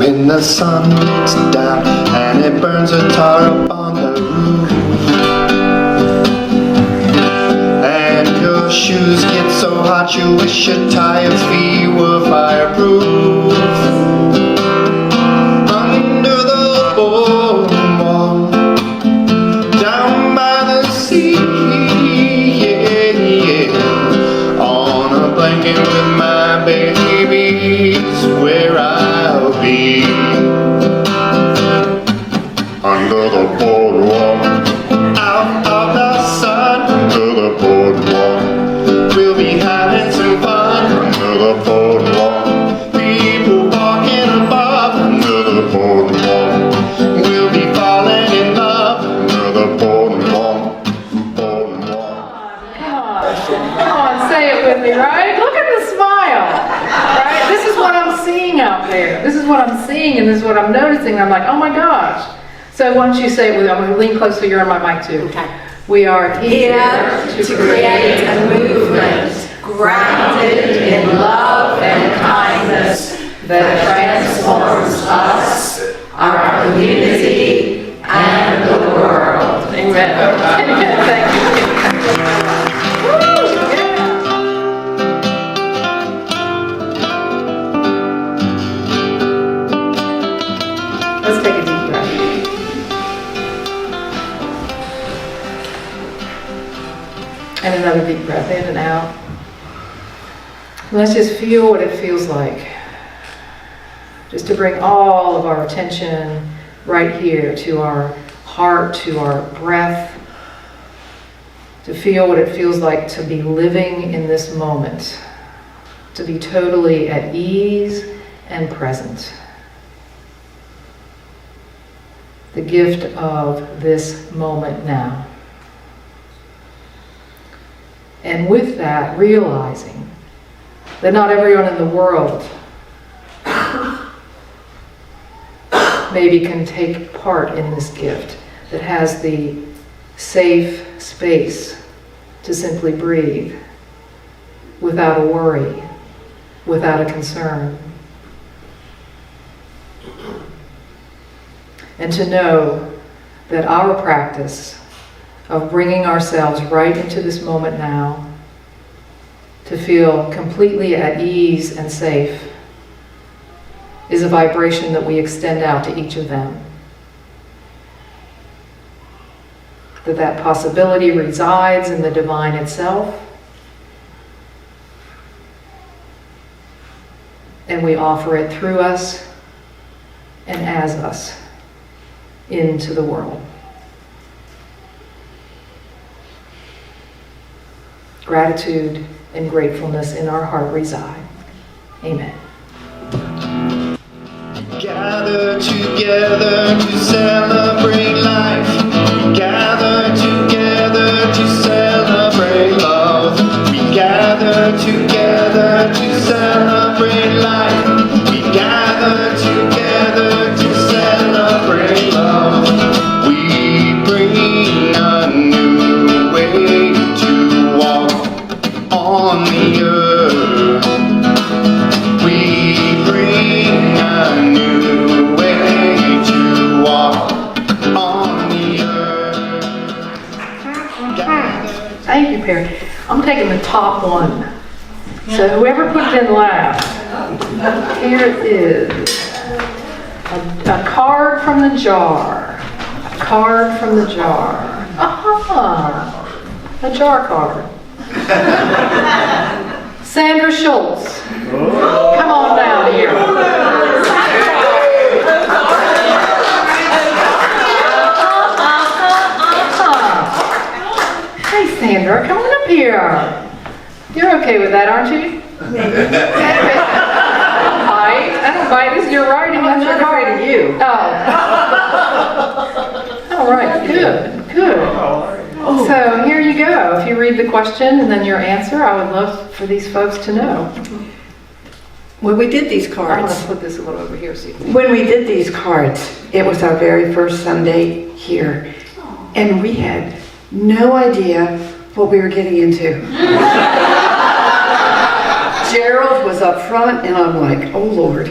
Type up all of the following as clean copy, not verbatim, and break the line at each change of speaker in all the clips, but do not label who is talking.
when the sun beats down and it burns a tar up on the roof, and your shoes get so hot you wish your tired feet were fireproof. Under the boardwalk, down by the sea, yeah, yeah, on a blanket with my baby's where I'll be. Under the boardwalk, out of the sun. Under the boardwalk, we'll be having some fun. Under the boardwalk, people walking above. Under the boardwalk, we'll be falling in love. Under the boardwalk, boardwalk.
Come on, say it with me, right? Look at the smile, right? This is what I'm seeing out there. This is what I'm seeing, and this is what I'm noticing. I'm like, oh my gosh. So why don't you say it with me? I'm going to lean close so you're on my mic too.
Okay.
We are
Here to create a movement grounded in love and kindness that transforms us, our community, and the world.
Amen. Thank you. Let's take a deep breath. And another deep breath in and out. Let's just feel what it feels like. Just to bring all of our attention right here to our heart, to our breath. To feel what it feels like to be living in this moment. To be totally at ease and present. The gift of this moment now. And with that, realizing that not everyone in the world maybe can take part in this gift, that has the safe space to simply breathe without a worry, without a concern. And to know that our practice of bringing ourselves right into this moment now, to feel completely at ease and safe, is a vibration that we extend out to each of them. That possibility resides in the divine itself, and we offer it through us and as us into the world. Gratitude and gratefulness in our heart reside. Amen.
Gather together to celebrate life. Gather together to celebrate love. We gather together to celebrate life. We gather together to celebrate love. We bring a new way to walk on the earth. We bring a new way to walk on the earth.
Thank you, Perry. I'm taking the top one. So whoever put it in last, here it is. A card from the jar. A card from the jar. Aha! A jar card. Sandra Schultz. Come on down here. Hey Sandra, come on up here. You're okay with that, aren't you? I don't bite. This is your writing. That's your card. You. Oh. All right. Good. Good. So here you go. If you read the question and then your answer, I would love for these folks to know.
When we did these
I'm
cards,
going to put this a little over here so you can...
when we did these cards, it was our very first Sunday here, and we had no idea what we were getting into. Gerald was up front, and I'm like, oh Lord.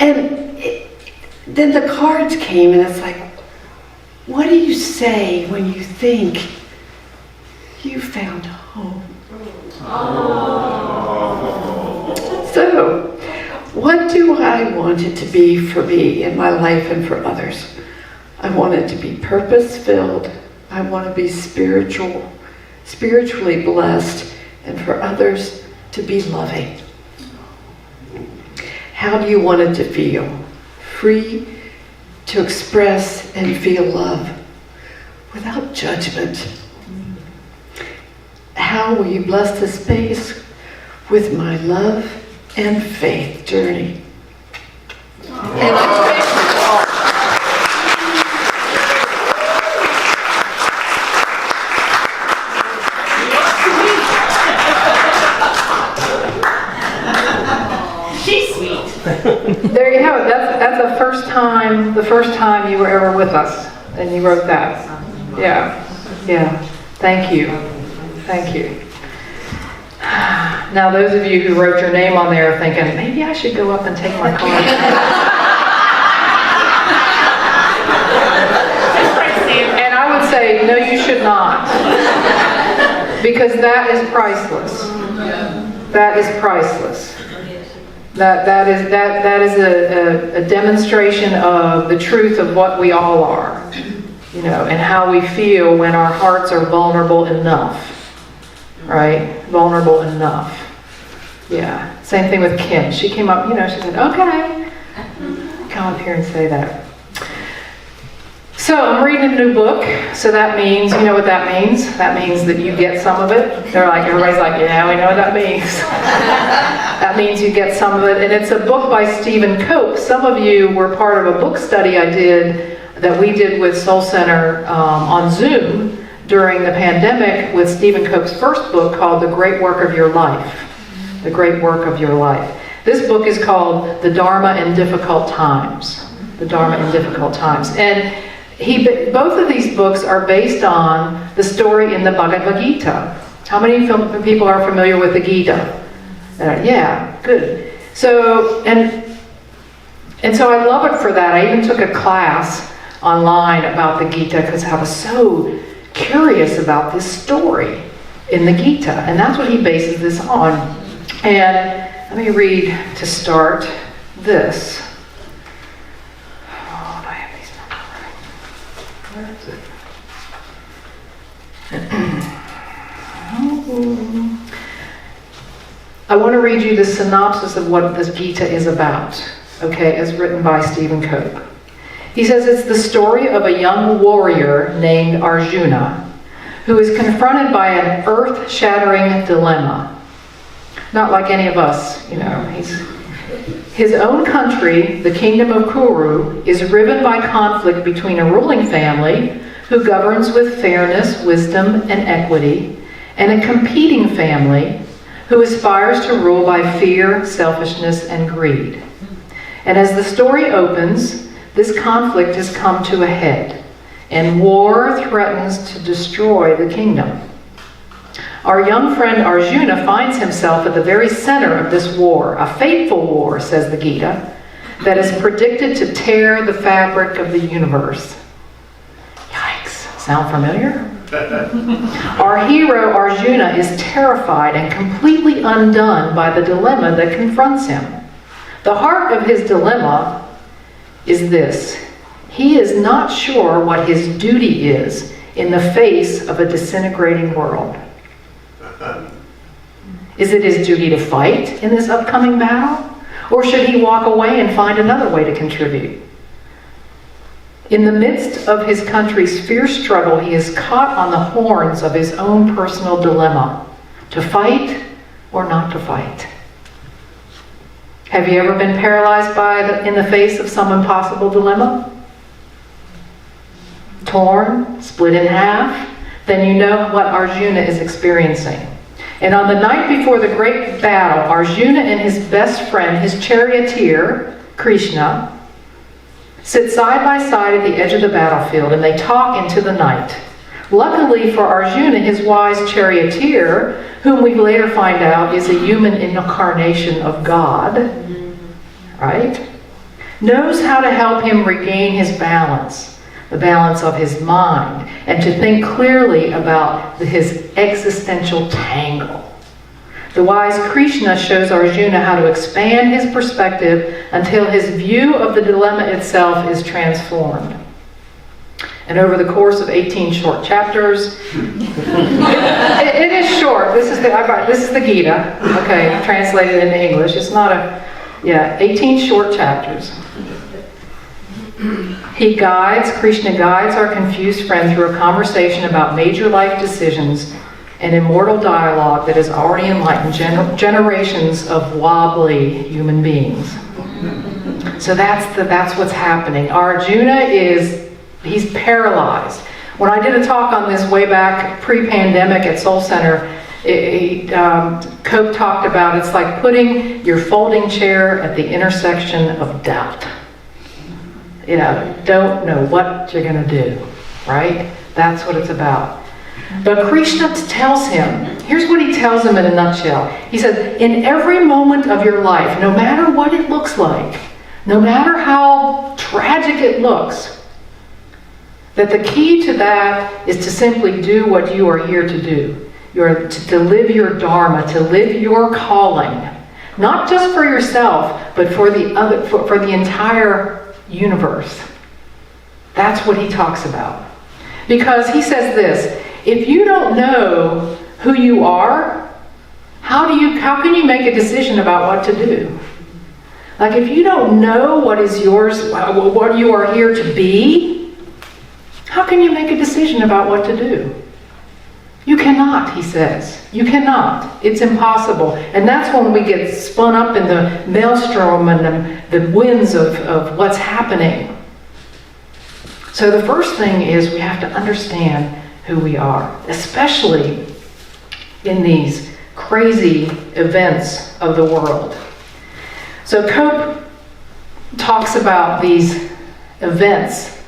And then the cards came, and it's like, what do you say when you think you found home? So, what do I want it to be for me in my life and for others? I want it to be purpose-filled. I want to be spiritually blessed, and for others to be loving. How do you want it to feel? Free to express and feel love without judgment. How will you bless the space with my love and faith journey? And
There you have it. That's the first time you were ever with us, and you wrote that. Yeah. Thank you. Now, those of you who wrote your name on there are thinking, maybe I should go up and take my card. And I would say, no, you should not, because that is priceless. That is priceless. That is a demonstration of the truth of what we all are, and how we feel when our hearts are vulnerable enough, right? Vulnerable enough. Yeah. Same thing with Kim. She came up, she said, okay, come up here and say that. So I'm reading a new book, so that means, you know what that means? That means that you get some of it. Everybody's like, yeah, we know what that means. That means you get some of it, and it's a book by Stephen Cope. Some of you were part of a book study that we did with Soul Center on Zoom during the pandemic with Stephen Cope's first book called The Great Work of Your Life. The Great Work of Your Life. This book is called The Dharma in Difficult Times. The Dharma in Difficult Times. And both of these books are based on the story in the Bhagavad Gita. How many people are familiar with the Gita? Yeah, good. So, and so I love it for that. I even took a class online about the Gita because I was so curious about this story in the Gita. And that's what he bases this on. And let me read to start this. I want to read you the synopsis of what this Gita is about, okay, as written by Stephen Cope. He says it's the story of a young warrior named Arjuna who is confronted by an earth-shattering dilemma. Not like any of us, His own country, the kingdom of Kuru, is riven by conflict between a ruling family who governs with fairness, wisdom, and equity, and a competing family who aspires to rule by fear, selfishness, and greed. And as the story opens, this conflict has come to a head, and war threatens to destroy the kingdom. Our young friend Arjuna finds himself at the very center of this war, a fateful war, says the Gita, that is predicted to tear the fabric of the universe. Yikes, sound familiar? Our hero Arjuna is terrified and completely undone by the dilemma that confronts him. The heart of his dilemma is this: he is not sure what his duty is in the face of a disintegrating world. Is it his duty to fight in this upcoming battle? Or should he walk away and find another way to contribute? In the midst of his country's fierce struggle, he is caught on the horns of his own personal dilemma: to fight or not to fight. Have you ever been paralyzed in the face of some impossible dilemma? Torn, split in half? Then you know what Arjuna is experiencing. And on the night before the great battle, Arjuna and his best friend, his charioteer, Krishna, sit side by side at the edge of the battlefield, and they talk into the night. Luckily for Arjuna, his wise charioteer, whom we later find out is a human incarnation of God, right, knows how to help him regain his balance, the balance of his mind, and to think clearly about his existential tangle. The wise Krishna shows Arjuna how to expand his perspective until his view of the dilemma itself is transformed. And over the course of 18 short chapters, it is short. This is the Gita, okay, translated into English. It's not 18 short chapters. Krishna guides our confused friend through a conversation about major life decisions and immortal dialogue that has already enlightened generations of wobbly human beings. So that's what's happening. Arjuna he's paralyzed. When I did a talk on this way back pre-pandemic at Soul Center, Cope talked about it's like putting your folding chair at the intersection of doubt. Don't know what you're going to do, right? That's what it's about. But Krishna tells him, here's what he tells him in a nutshell. He says, in every moment of your life, no matter what it looks like, no matter how tragic it looks, that the key to that is to simply do what you are here to do. You're to live your dharma, to live your calling, not just for yourself, but for the entire universe. That's what he talks about. Because he says this, if you don't know who you are, how can you make a decision about what to do? Like if you don't know what is yours, what you are here to be, how can you make a decision about what to do? You cannot, he says. You cannot. It's impossible. And that's when we get spun up in the maelstrom and the winds of what's happening. So the first thing is we have to understand who we are, especially in these crazy events of the world. So Cope talks about these events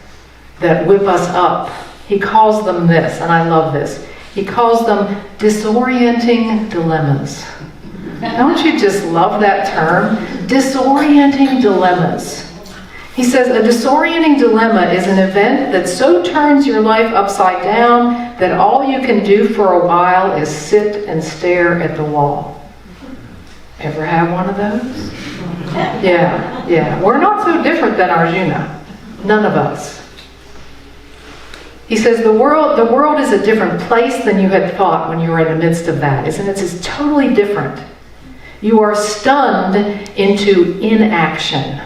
that whip us up. He calls them this, and I love this. He calls them disorienting dilemmas. Don't you just love that term? Disorienting dilemmas. He says a disorienting dilemma is an event that so turns your life upside down that all you can do for a while is sit and stare at the wall. Ever have one of those? Yeah. We're not so different than Arjuna. None of us. He says the world is a different place than you had thought when you were in the midst of that, isn't it? It's totally different. You are stunned into inaction.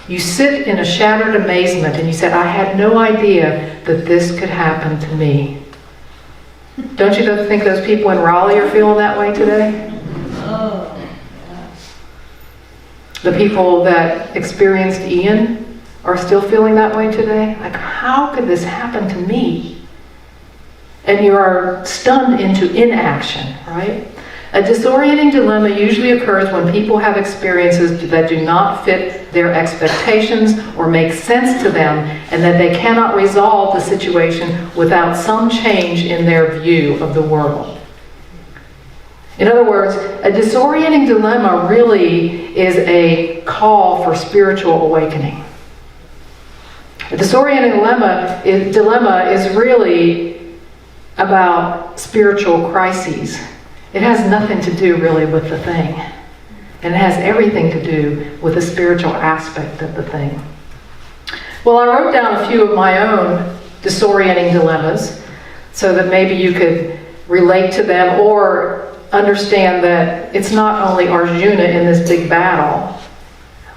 You sit in a shattered amazement and you said, I had no idea that this could happen to me. Don't you think those people in Raleigh are feeling that way today? The people that experienced Ian are still feeling that way today? Like, how could this happen to me? And you are stunned into inaction, right? A disorienting dilemma usually occurs when people have experiences that do not fit their expectations or make sense to them, and that they cannot resolve the situation without some change in their view of the world. In other words, a disorienting dilemma really is a call for spiritual awakening. A disorienting dilemma is really about spiritual crises. It has nothing to do really with the thing. And it has everything to do with the spiritual aspect of the thing. Well, I wrote down a few of my own disorienting dilemmas so that maybe you could relate to them or understand that it's not only Arjuna in this big battle.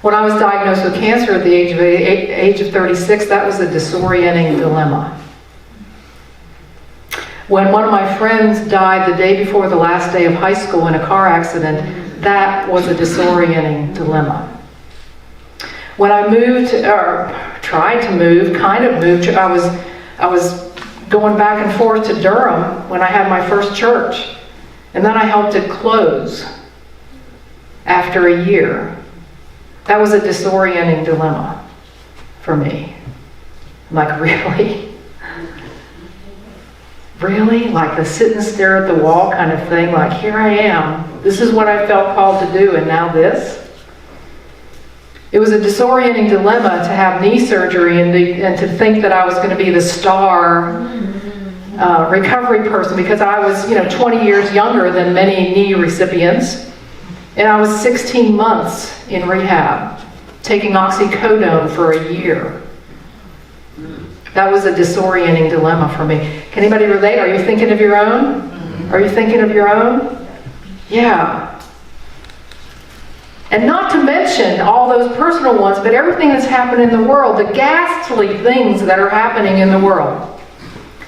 When I was diagnosed with cancer at the age of 36, that was a disorienting dilemma. When one of my friends died the day before the last day of high school in a car accident, that was a disorienting dilemma. When I moved, or tried to move, I was going back and forth to Durham when I had my first church. And then I helped it close after a year. That was a disorienting dilemma for me. I'm like, really? Really? Like the sit and stare at the wall kind of thing? Like, here I am. This is what I felt called to do, and now this? It was a disorienting dilemma to have knee surgery and to think that I was going to be the star recovery person, because I was, 20 years younger than many knee recipients. And I was 16 months in rehab, taking oxycodone for a year. That was a disorienting dilemma for me. Can anybody relate? Are you thinking of your own? Are you thinking of your own? Yeah. And not to mention all those personal ones, but everything that's happened in the world, the ghastly things that are happening in the world.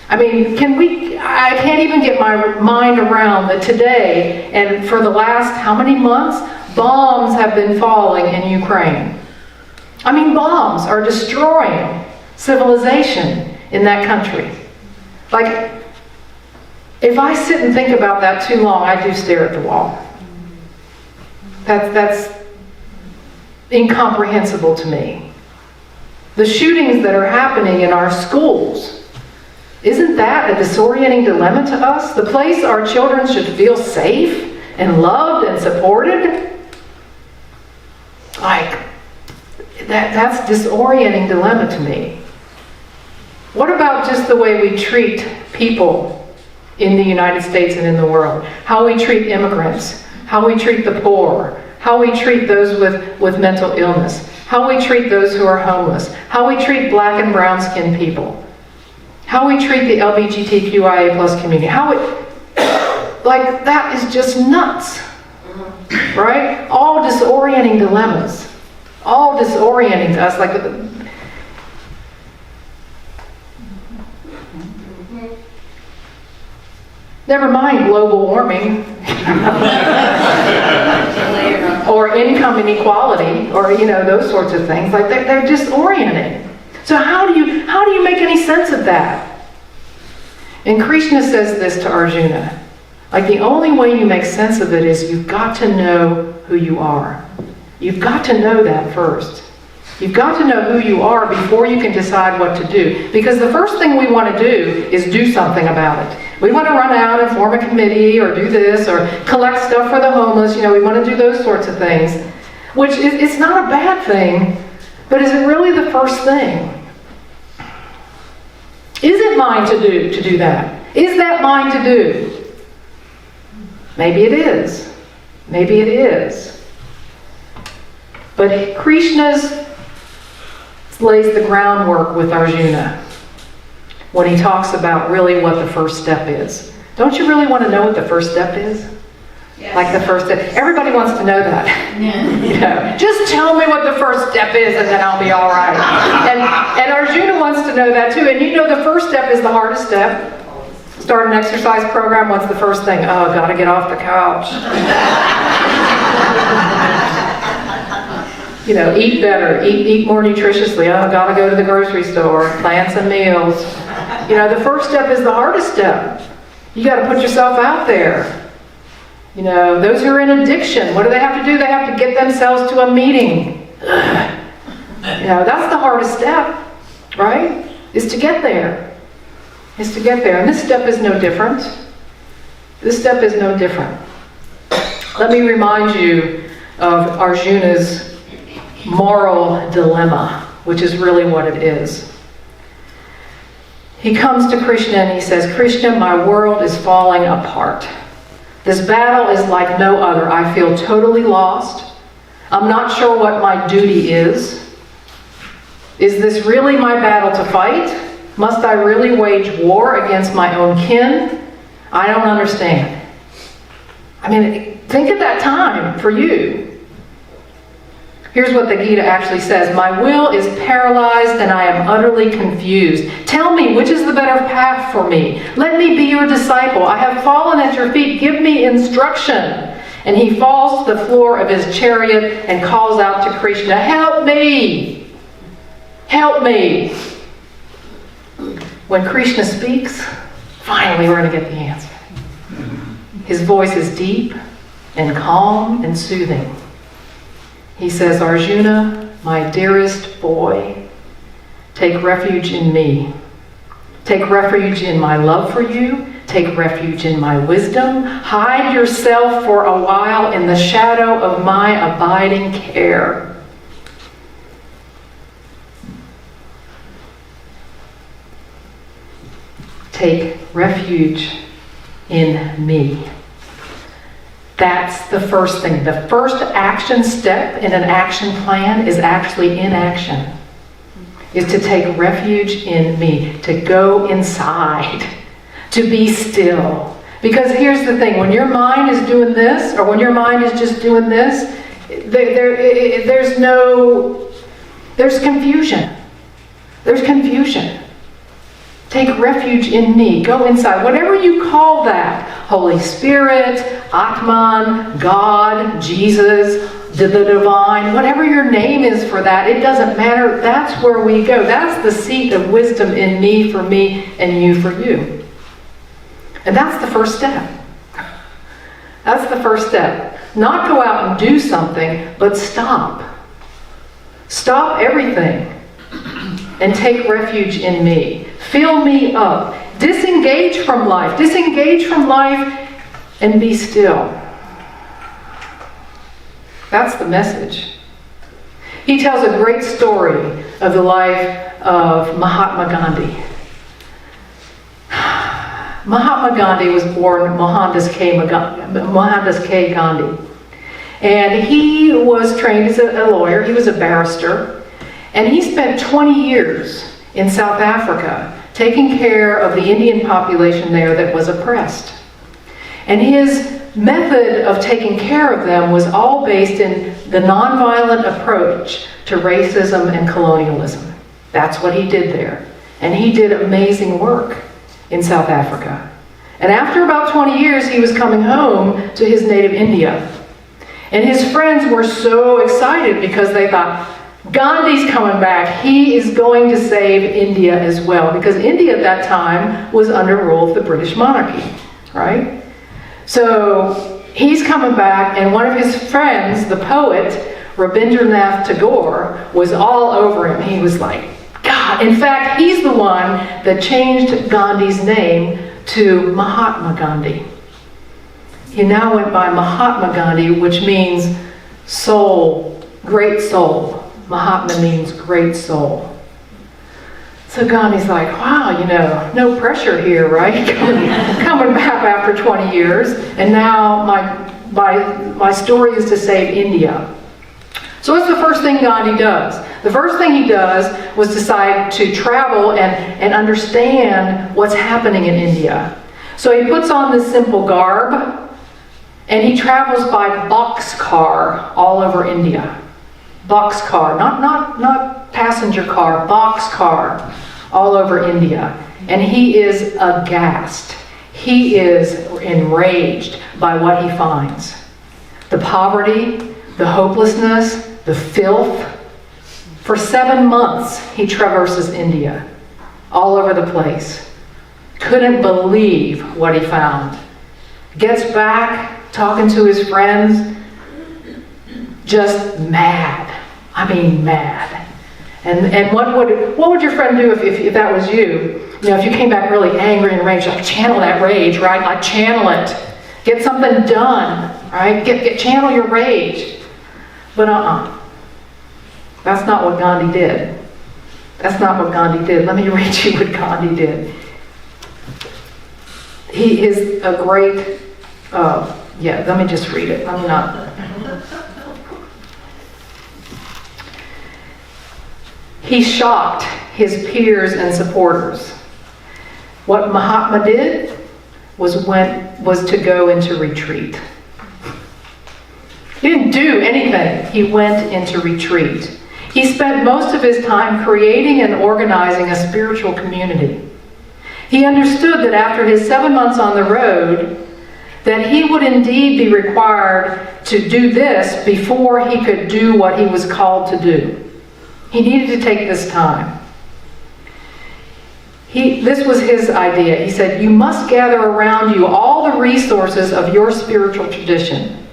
I mean, I can't even get my mind around that today, and for the last how many months, bombs have been falling in Ukraine. I mean, bombs are destroying civilization in that country. Like, if I sit and think about that too long, I do stare at the wall. That's incomprehensible to me. The shootings that are happening in our schools, isn't that a disorienting dilemma to us? The place our children should feel safe and loved and supported? Like, that's disorienting dilemma to me. What about just the way we treat people in the United States and in the world? How we treat immigrants, how we treat the poor, how we treat those with mental illness, how we treat those who are homeless, how we treat black and brown skinned people, how we treat the LGBTQIA plus community, like, that is just nuts, right? All disorienting dilemmas, all disorienting to us. Like, never mind global warming or income inequality, or those sorts of things. Like, they're disorienting. So how do you make any sense of that? And Krishna says this to Arjuna. Like, the only way you make sense of it is you've got to know who you are. You've got to know that first. You've got to know who you are before you can decide what to do. Because the first thing we want to do is do something about it. We want to run out and form a committee or do this or collect stuff for the homeless. We want to do those sorts of things. Which it's not a bad thing, but is it really the first thing? Is it mine to do that? Is that mine to do? Maybe it is. Maybe it is. But Krishna lays the groundwork with Arjuna when he talks about really what the first step is. Don't you really want to know what the first step is? Yes. Like the first step. Everybody wants to know that. Yeah. Just tell me what the first step is and then I'll be all right. And Arjuna wants to know that too. And the first step is the hardest step. Start an exercise program. What's the first thing? Oh, gotta get off the couch. Eat better, eat more nutritiously. Oh, gotta go to the grocery store, plan some meals. The first step is the hardest step. You gotta put yourself out there. Those who are in addiction, what do they have to do? They have to get themselves to a meeting. That's the hardest step, right? Is to get there. And this step is no different. This step is no different. Let me remind you of Arjuna's moral dilemma, which is really what it is. He comes to Krishna and he says, Krishna, my world is falling apart. This battle is like no other. I feel totally lost. I'm not sure what my duty is. Is this really my battle to fight? Must I really wage war against my own kin? I don't understand. Think of that time for you. Here's what the Gita actually says. My will is paralyzed and I am utterly confused. Tell me, which is the better path for me? Let me be your disciple. I have fallen at your feet. Give me instruction. And he falls to the floor of his chariot and calls out to Krishna, help me! Help me! When Krishna speaks, finally we're going to get the answer. His voice is deep and calm and soothing. He says, Arjuna, my dearest boy, take refuge in me. Take refuge in my love for you. Take refuge in my wisdom. Hide yourself for a while in the shadow of my abiding care. take refuge in me. That's the first thing. The first action step in an action plan is actually inaction. Is to take refuge in me, to go inside, to be still. Because here's the thing, when your mind is doing this, or when your mind is just doing this, there's confusion. There's confusion. Take refuge in me. Go inside. Whatever you call that. Holy Spirit, Atman, God, Jesus, the divine, whatever your name is for that, it doesn't matter. That's where we go. That's the seat of wisdom in me, for me, and you for you. And that's the first step. That's the first step. Not go out and do something, but stop. Stop everything and take refuge in me. Fill me up. Disengage from life. Disengage from life and be still. That's the message. He tells a great story of the life of Mahatma Gandhi. Mahatma Gandhi was born Mohandas K. Gandhi. And he was trained as a lawyer. He was a barrister. And he spent 20 years in South Africa taking care of the Indian population there that was oppressed. And his method of taking care of them was all based in the nonviolent approach to racism and colonialism. That's what he did there. And he did amazing work in South Africa. And after about 20 years, he was coming home to his native India. And his friends were so excited because they thought, Gandhi's coming back. He is going to save India as well. Because India at that time was under rule of the British monarchy, right? So he's coming back, and one of his friends, the poet, Rabindranath Tagore, was all over him. He was like, God. In fact, he's the one that changed Gandhi's name to Mahatma Gandhi. He now went by Mahatma Gandhi, which means soul, great soul. Mahatma means great soul. So Gandhi's like, wow, no pressure here, right? Coming back after 20 years, and now my story is to save India. So what's the first thing Gandhi does? The first thing he does was decide to travel and understand what's happening in India. So he puts on this simple garb, and he travels by boxcar all over India. Boxcar, not passenger car, boxcar all over India. And he is aghast. He is enraged by what he finds. The poverty, the hopelessness, the filth. For 7 months, he traverses India, all over the place. Couldn't believe what he found. Gets back, talking to his friends, just mad. I mean, mad. And what would your friend do if that was you? If you came back really angry and enraged, like channel that rage, right? Like channel it. Get something done, right? Channel your rage. But that's not what Gandhi did. That's not what Gandhi did. Let me read you what Gandhi did. He is a great, let me just read it. He shocked his peers and supporters. What Mahatma did was to go into retreat. He didn't do anything. He went into retreat. He spent most of his time creating and organizing a spiritual community. He understood that after his 7 months on the road, that he would indeed be required to do this before he could do what he was called to do. He needed to take this time. This was his idea. He said, you must gather around you all the resources of your spiritual tradition,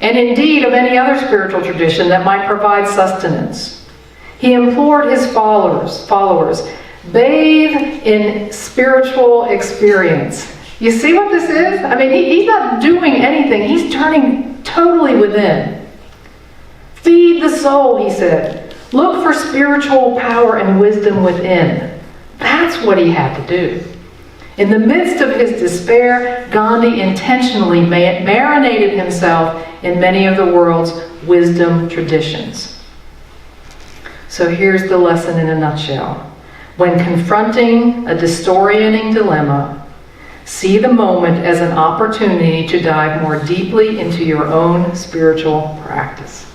and indeed of any other spiritual tradition that might provide sustenance. He implored his followers, bathe in spiritual experience. You see what this is? I mean, he's not doing anything. He's turning totally within. Feed the soul, he said. Look for spiritual power and wisdom within. That's what he had to do. In the midst of his despair, Gandhi intentionally marinated himself in many of the world's wisdom traditions. So here's the lesson in a nutshell. When confronting a disorienting dilemma, see the moment as an opportunity to dive more deeply into your own spiritual practice,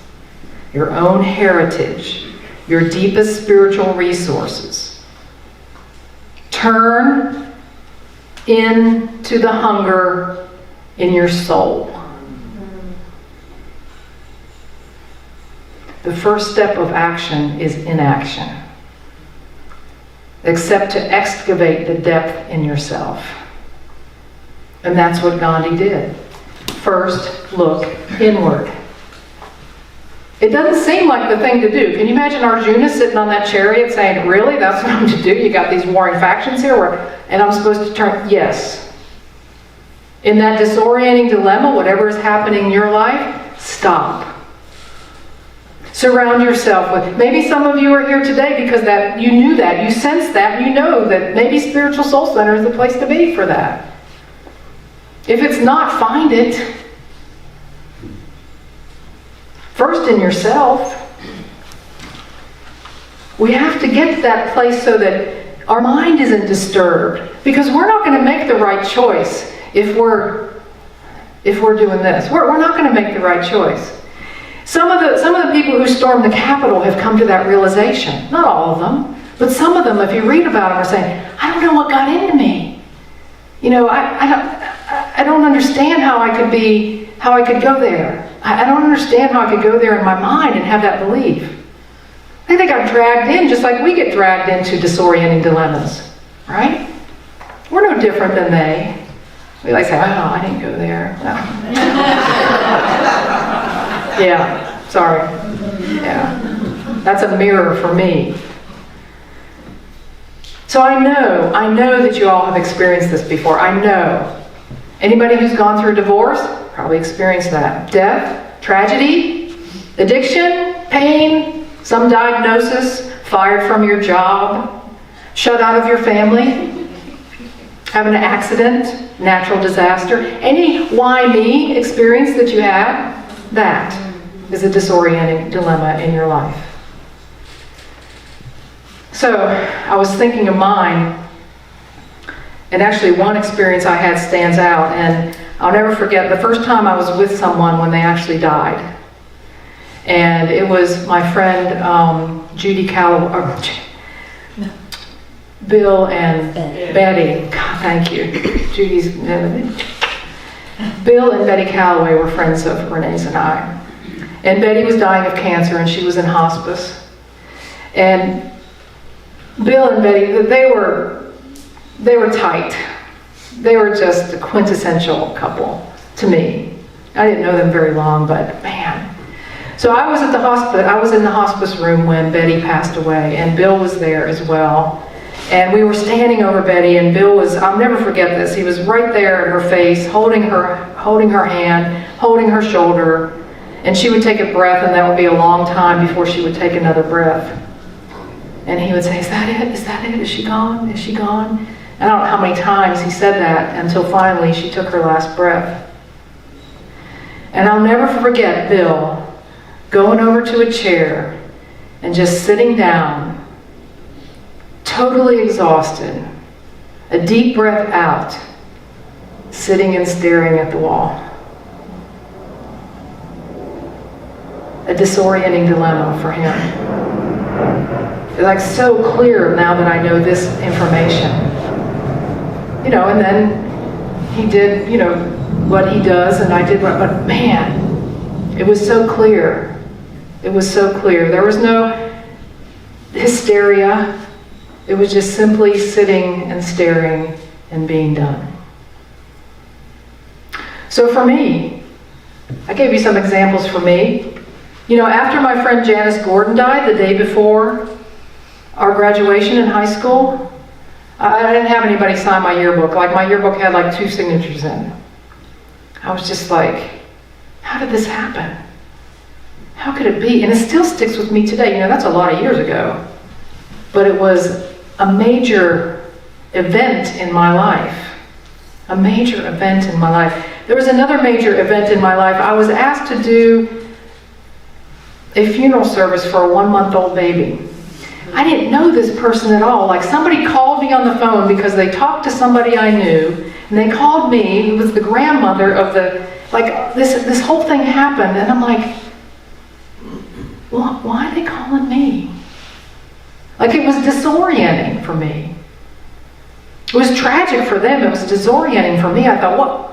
your own heritage, your deepest spiritual resources. Turn into the hunger in your soul. The first step of action is inaction. Except to excavate the depth in yourself. And that's what Gandhi did. First, look inward. It doesn't seem like the thing to do. Can you imagine Arjuna sitting on that chariot saying, really, that's what I'm to do? You got these warring factions here, and I'm supposed to turn? Yes. In that disorienting dilemma, whatever is happening in your life, stop. Surround yourself with, maybe some of you are here today because that you knew that, you sensed that, you know that maybe Spiritual Soul Center is the place to be for that. If it's not, find it. First in yourself. We have to get to that place so that our mind isn't disturbed, because we're not going to make the right choice if we're doing this. We're not going to make the right choice. Some of the people who stormed the Capitol have come to that realization. Not all of them, but some of them, if you read about them, are saying, I don't know what got into me. You know, I don't understand how I could go there. I don't understand how I could go there in my mind and have that belief. I think they got dragged in just like we get dragged into disorienting dilemmas, right? We're no different than they. We like say, oh, I didn't go there. No. Yeah, sorry. Yeah, that's a mirror for me. So I know that you all have experienced this before. I know. Anybody who's gone through divorce probably experienced that. Death, tragedy, addiction, pain, some diagnosis, fired from your job, shut out of your family, having an accident, natural disaster. Any why me experience that you have, that is a disorienting dilemma in your life. So I was thinking of mine, and actually one experience I had stands out, and I'll never forget the first time I was with someone when they actually died. And it was my friend Judy Calloway, Bill and Betty. God, thank you. Bill and Betty Calloway were friends of Renee's and I. And Betty was dying of cancer, and she was in hospice. And Bill and Betty, they were tight. They were just a quintessential couple to me. I didn't know them very long, but man. So I was at the hospital. I was in the hospice room when Betty passed away, and Bill was there as well. And we were standing over Betty, and Bill was, I'll never forget this, he was right there at her face, holding her hand, holding her shoulder, and she would take a breath, and that would be a long time before she would take another breath. And he would say, is that it? Is that it? Is she gone? Is she gone? I don't know how many times he said that until finally she took her last breath. And I'll never forget Bill going over to a chair and just sitting down, totally exhausted, a deep breath out, sitting and staring at the wall. A disorienting dilemma for him. It's like so clear now that I know this information. You know, and then he did, you know, what he does, and I did what, but man, it was so clear. It was so clear. There was no hysteria. It was just simply sitting and staring and being done. So for me, I gave you some examples for me. You know, after my friend Janice Gordon died the day before our graduation in high school, I didn't have anybody sign my yearbook. Like, my yearbook had like 2 signatures in. I was just like, how did this happen? How could it be? And it still sticks with me today. You know, that's a lot of years ago. But it was a major event in my life. A major event in my life. There was another major event in my life. I was asked to do a funeral service for a 1-month-old baby. I didn't know this person at all. Like, somebody called me on the phone because they talked to somebody I knew, and they called me, who was the grandmother of the, like, this whole thing happened, and I'm like, why are they calling me? Like, it was disorienting for me. It was tragic for them. It was disorienting for me. I thought,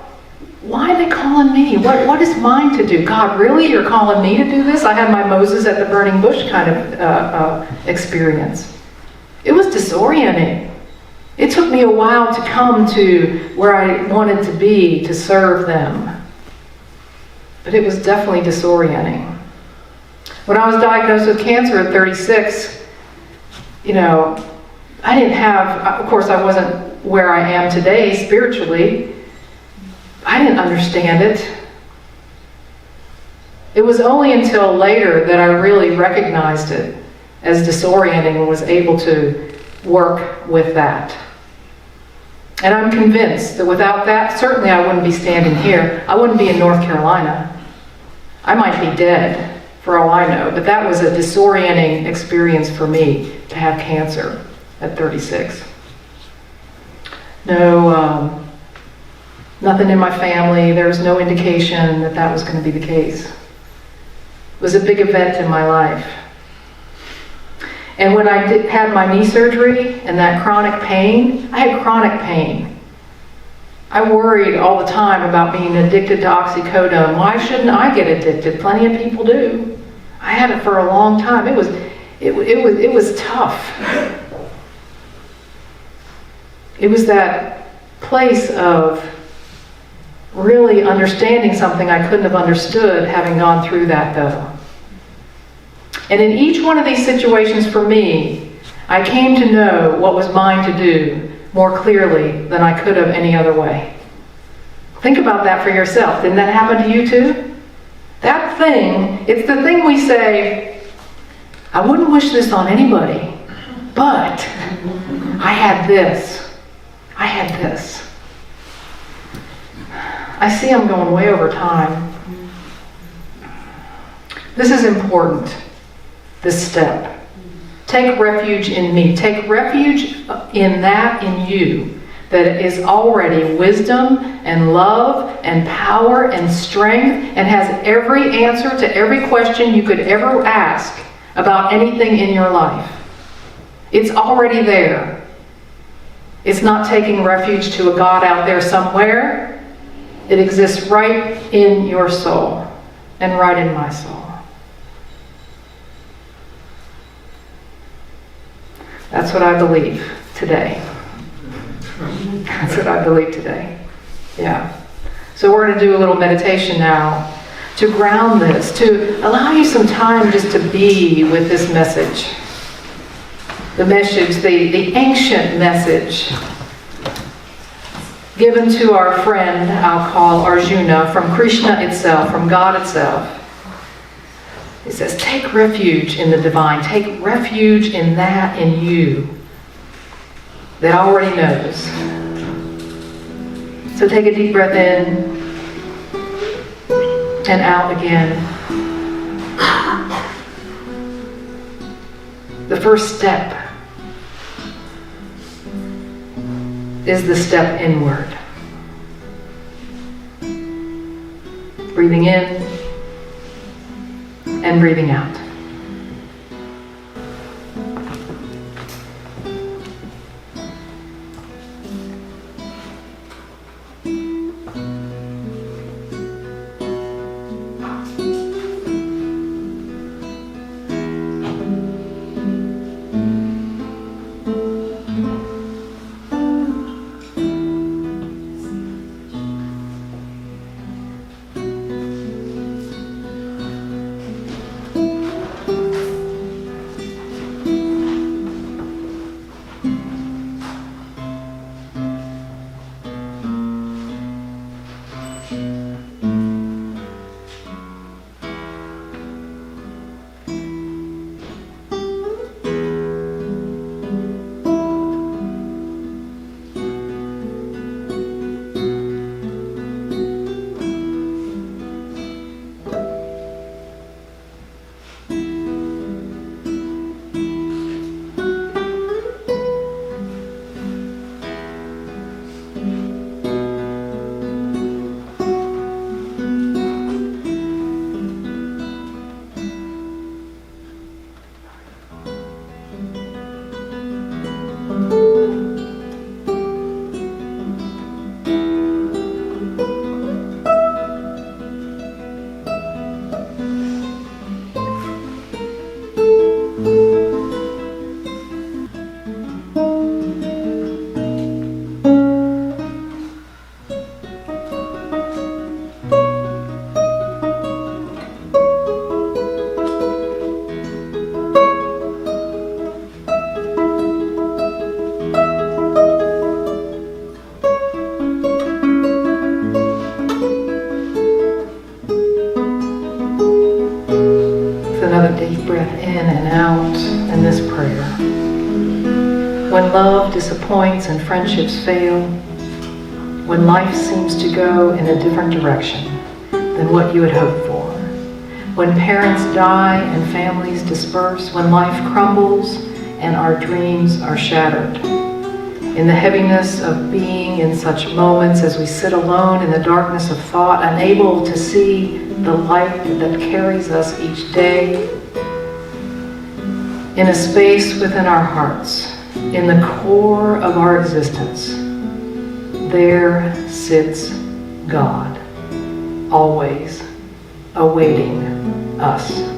why are they calling me? What is mine to do? God, really? You're calling me to do this? I had my Moses at the burning bush kind of experience. It was disorienting. It took me a while to come to where I wanted to be, to serve them. But it was definitely disorienting. When I was diagnosed with cancer at 36, I didn't have, of course I wasn't where I am today spiritually. I didn't understand it. It was only until later that I really recognized it as disorienting and was able to work with that. And I'm convinced that without that, certainly I wouldn't be standing here. I wouldn't be in North Carolina. I might be dead, for all I know, but that was a disorienting experience for me to have cancer at 36. Nothing in my family. There was no indication that that was going to be the case. It was a big event in my life. And when I had my knee surgery and that chronic pain, I had chronic pain. I worried all the time about being addicted to oxycodone. Why shouldn't I get addicted? Plenty of people do. I had it for a long time. It was tough. It was that place of really understanding something I couldn't have understood having gone through that, though. And in each one of these situations for me, I came to know what was mine to do more clearly than I could have any other way. Think about that for yourself. Didn't that happen to you too? That thing, it's the thing we say, I wouldn't wish this on anybody, but I had this. I had this. I see I'm going way over time. This is important, this step. Take refuge in me. Take refuge in that in you that is already wisdom and love and power and strength and has every answer to every question you could ever ask about anything in your life. It's already there. It's not taking refuge to a God out there somewhere. It exists right in your soul and right in my soul. That's what I believe today. That's what I believe today. Yeah. So we're going to do a little meditation now to ground this, to allow you some time just to be with this message. The message, the ancient message given to our friend, I'll call Arjuna, from Krishna itself, from God itself. It says, take refuge in the divine. Take refuge in that in you that already knows. So take a deep breath in and out again. The first step is the step inward. Breathing in and breathing out. with another deep breath in and out in this prayer. When love disappoints and friendships fail, when life seems to go in a different direction than what you had hoped for, when parents die and families disperse, when life crumbles and our dreams are shattered, in the heaviness of being in such moments as we sit alone in the darkness of thought, unable to see the light that carries us each day, in a space within our hearts, in the core of our existence, there sits God, always awaiting us.